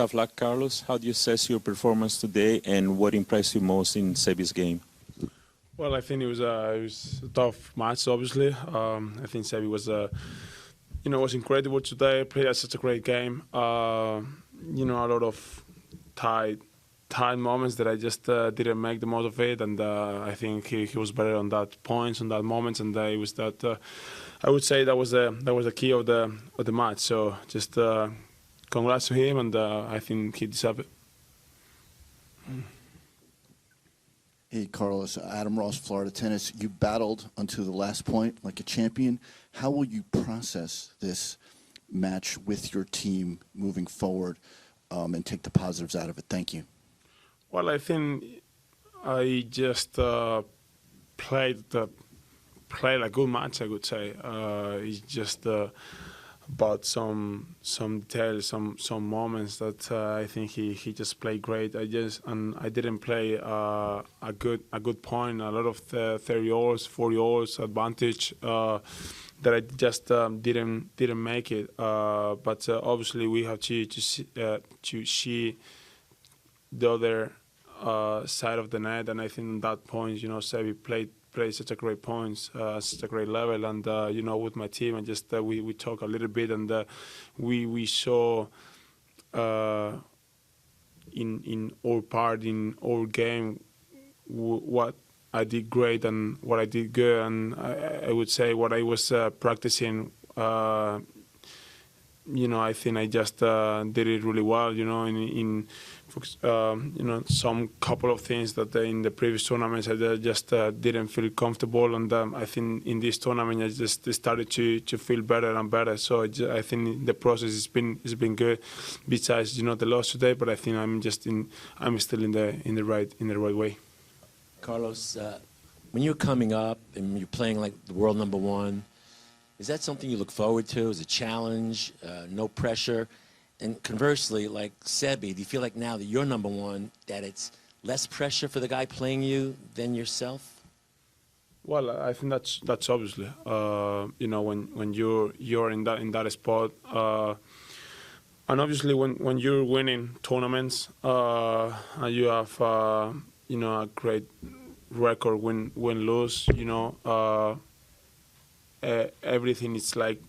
Tough luck, Carlos. How do you assess your performance today, and what impressed you most in Sebi's game? Well, I think it was a tough match. Obviously, I think Sebi was was incredible today. Played such a great game. A lot of tight moments that I just didn't make the most of it, and I think he was better on that points, on that moments, and it was that. I would say that was the key of the match. So just congrats to him, and I think he deserved it. Hey, Carlos, Adam Ross, Florida Tennis. You battled until the last point like a champion. How will you process this match with your team moving forward and take the positives out of it? Thank you. Well, I think I just played a good match, I would say. It's just about some details, some moments that I think he just played great. I didn't play a good point. A lot of 30-year-olds, 40-year-olds advantage that I just didn't make it. But obviously we have to see the other side of the net, and I think at that point, Sebi played such a great points, such a great level, and with my team, and just we talk a little bit, and we saw in our part, in our game, what I did great and what I did good, and I would say what I was practicing. I think I just did it really well. In some couple of things that in the previous tournaments I just didn't feel comfortable, and I think in this tournament I just started to feel better and better. So I think the process has been good. Besides, the loss today, but I think I'm still in the right way. Carlos, when you're coming up and you're playing like the world #1, is that something you look forward to as a challenge, no pressure? And conversely, like Sebi, do you feel like now that you're #1, that it's less pressure for the guy playing you than yourself? Well, I think that's obviously, when you're in that spot, and obviously when you're winning tournaments, and you have a great record, win lose, everything is like,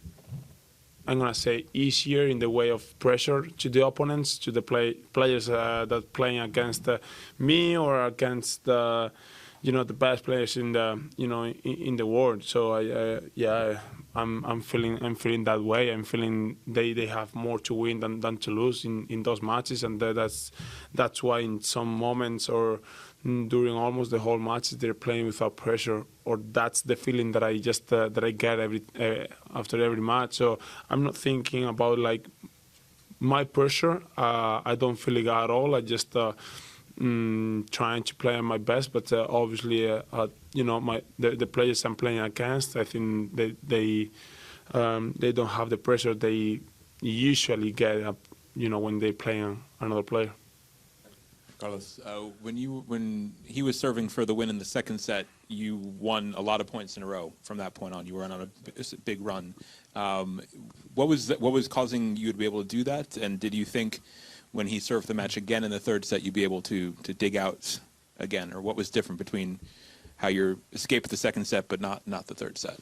I'm gonna say, easier in the way of pressure to the opponents, to the players that playing against me or against the best players in the world. So I'm feeling that way. I'm feeling they have more to win than to lose in those matches, and that's why in some moments or during almost the whole match they're playing without pressure, or that's the feeling that I just that I get after every match. So I'm not thinking about like my pressure. I don't feel it at all. I just trying to play my best, but obviously the players I'm playing against, I think they don't have the pressure they usually get when they play another player. Carlos, when he was serving for the win in the second set, you won a lot of points in a row from that point on. You were on a big run. What was causing you to be able to do that? And did you think when he served the match again in the third set, you'd be able to dig out again? Or what was different between how you escaped the second set but not the third set?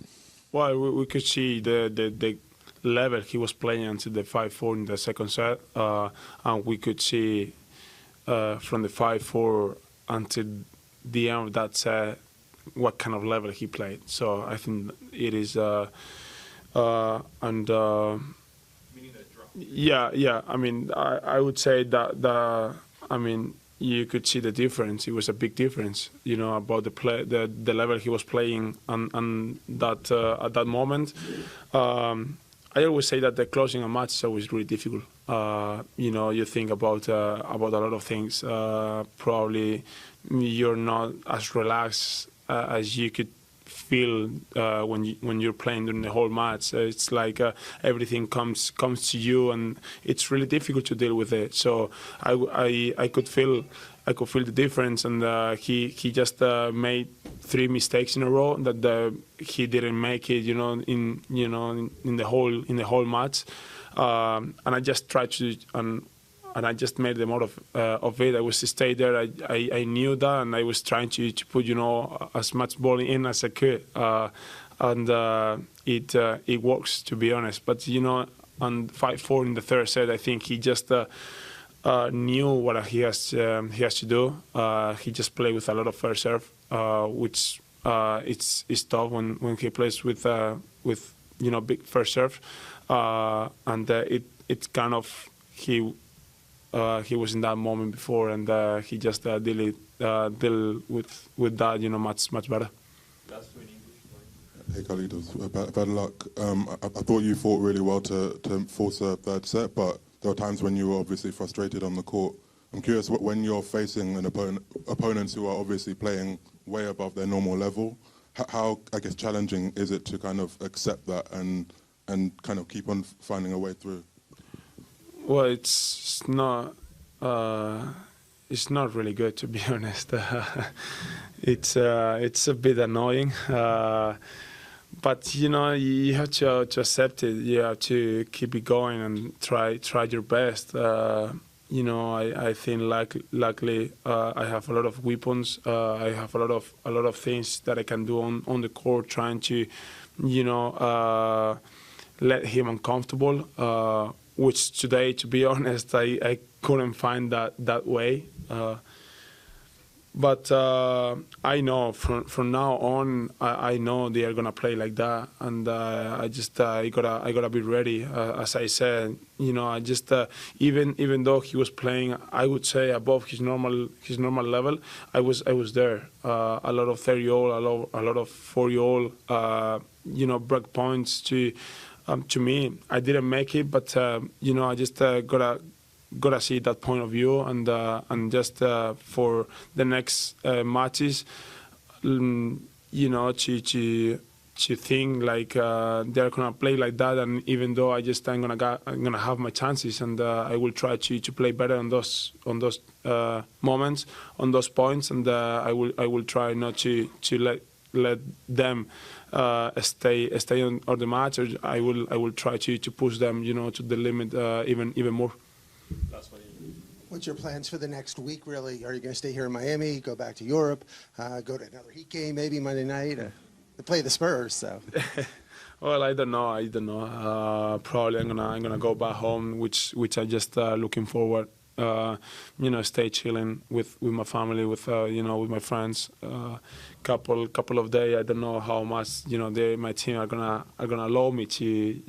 Well, we could see the level he was playing until the 5-4 in the second set, and we could see from the 5-4 until the end of that set what kind of level he played. So I think it is yeah. I mean, I would say that you could see the difference. It was a big difference, about the level he was playing and that at that moment. I always say that the closing a match is always really difficult. You think about a lot of things. Probably you're not as relaxed as you could feel when you're playing during the whole match. It's like everything comes to you, and it's really difficult to deal with it. So I could feel the difference, and he just made 3 mistakes in a row that he didn't make it, in the whole match, and I just tried to, and I just made the more of it. I was stay there. I knew that, and I was trying to put as much ball in as I could, and it works, to be honest. But on 5-4 in the third set, I think he just knew what he has to do. He just played with a lot of first serve, which it's tough when he plays with big first serve, and it's kind of he was in that moment before, and he just deal with that much better. Hey Carlitos, bad luck. I thought you fought really well to force a third set, but there were times when you were obviously frustrated on the court. I'm curious, when you're facing an opponents who are obviously playing way above their normal level, how I guess challenging is it to kind of accept that and kind of keep on finding a way through? Well, it's not really good, to be honest. It's a bit annoying, but you have to accept it. You have to keep it going and try your best. I think luckily I have a lot of weapons. I have a lot of things that I can do on the court, trying to let him uncomfortable. Which today, to be honest, I couldn't find that way. But I know from now on, I know they are gonna play like that, and I gotta be ready. As I said, I just even though he was playing, I would say above his normal level, I was there. A lot of 30-year-old, a lot of 4-year-old, break points to me. I didn't make it, but I just gotta see that point of view, and just for the next matches, to think like they're gonna play like that, and even though I'm gonna have my chances, and I will try to play better on those moments, on those points, and I will try not to let them stay on the match, or I will try to push them to the limit even more. What's your plans for the next week, really? Are you going to stay here in Miami, go back to Europe, go to another Heat game maybe Monday night? To play the Spurs, so. Well, I don't know. Probably I'm gonna go back home, which I just looking forward. Stay chilling with my family, with my friends. Couple of days. I don't know how much my team are gonna allow me to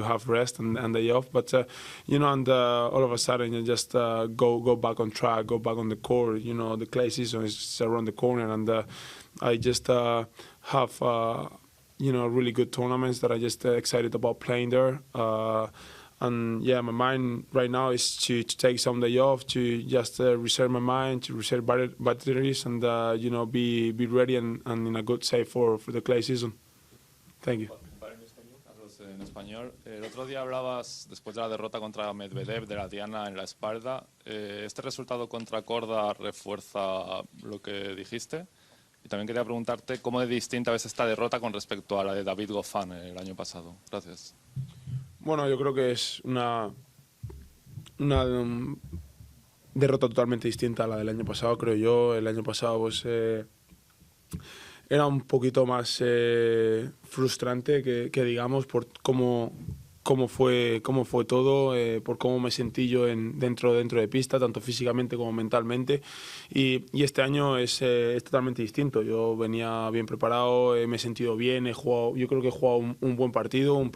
have rest and day off. But and all of a sudden you just go back on track, go back on the court. The clay season is around the corner, and I just have really good tournaments that I just excited about playing there. And yeah, my mind right now is to take some day off, to just reserve my mind, to reserve batteries, and be ready and in a good shape for the clay season. Thank you. En español. El otro día hablabas, después de la derrota contra Medvedev, de la diana en la espalda. ¿Este resultado contra Korda refuerza lo que dijiste? Y también quería preguntarte cómo de distinta ves esta derrota con respecto a la de David Goffin el año pasado. Gracias. Bueno, yo creo que es una derrota totalmente distinta a la del año pasado, creo yo. El año pasado pues, era un poquito más frustrante que digamos, por cómo fue todo, por cómo me sentí yo dentro de pista, tanto físicamente como mentalmente. Y este año es totalmente distinto. Yo venía bien preparado, me he sentido bien, yo creo que he jugado un buen partido, a un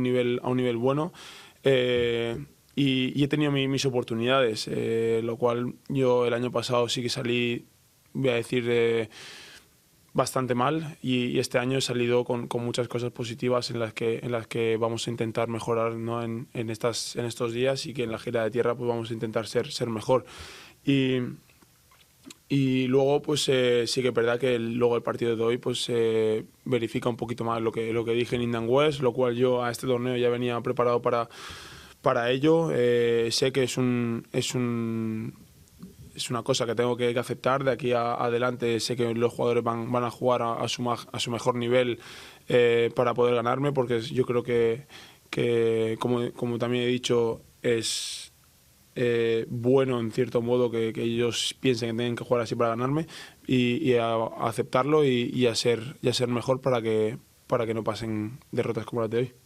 nivel bueno. Y he tenido mis oportunidades, lo cual yo el año pasado sí que salí, voy a decir, bastante mal, y este año he salido con muchas cosas positivas en las que vamos a intentar mejorar, ¿no? en estos días, y que en la gira de tierra pues vamos a intentar ser mejor. Y luego pues sí que es verdad que luego el partido de hoy pues verifica un poquito más lo que dije en Indian Wells, lo cual yo a este torneo ya venía preparado para ello. Sé que es una cosa que tengo que aceptar. De aquí adelante sé que los jugadores van a jugar a su mejor nivel para poder ganarme, porque yo creo que como también he dicho, es bueno en cierto modo que ellos piensen que tienen que jugar así para ganarme y a aceptarlo y a ser mejor para que no pasen derrotas como las de hoy.